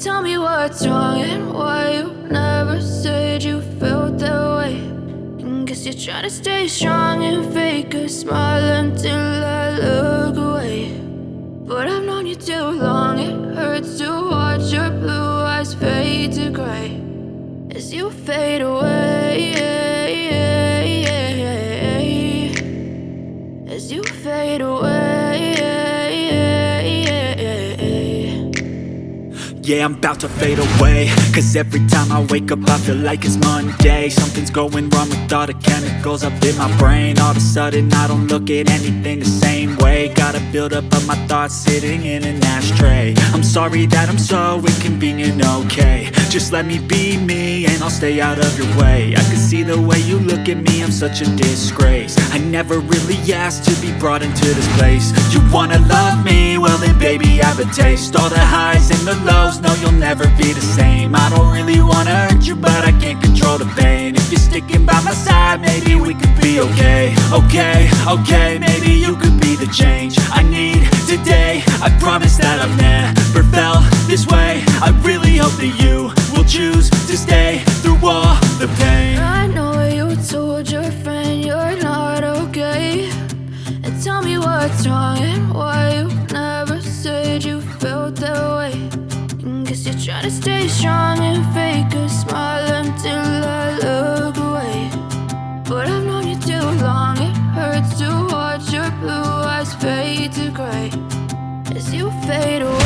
Tell me what's wrong and why you never said you felt that way. And guess you're trying to stay strong and fake a smile until I look away. But I've known you too long, it hurts to watch your blue eyes fade to gray as you fade away, as you fade away. Yeah, I'm about to fade away, cause every time I wake up I feel like it's Monday. Something's going wrong with all the chemicals up in my brain. All of a sudden I don't look at anything the same way. Got a build up of my thoughts sitting in an ashtray. I'm sorry that I'm so inconvenient, okay. Just let me be me and I'll stay out of your way. I can see the way you look at me, I'm such a disgrace. I never really asked to be brought into this place. You wanna love me? Well then baby have a taste. All the highs and the lows, no you'll never be the same. I don't really wanna hurt you but I can't control the pain. If you're sticking by my side maybe we could be okay. Okay, maybe you could be the change I need today. I promise that I've never felt this way. I really hope that you will choose to stay through all the pain. I know you told your friend you're not okay. And tell me what's wrong and why you never said you felt that way. And guess you're trying to stay strong and fake a smile until I look away. But I've known you too long, it hurts to watch your blue eyes fade to gray as you fade away.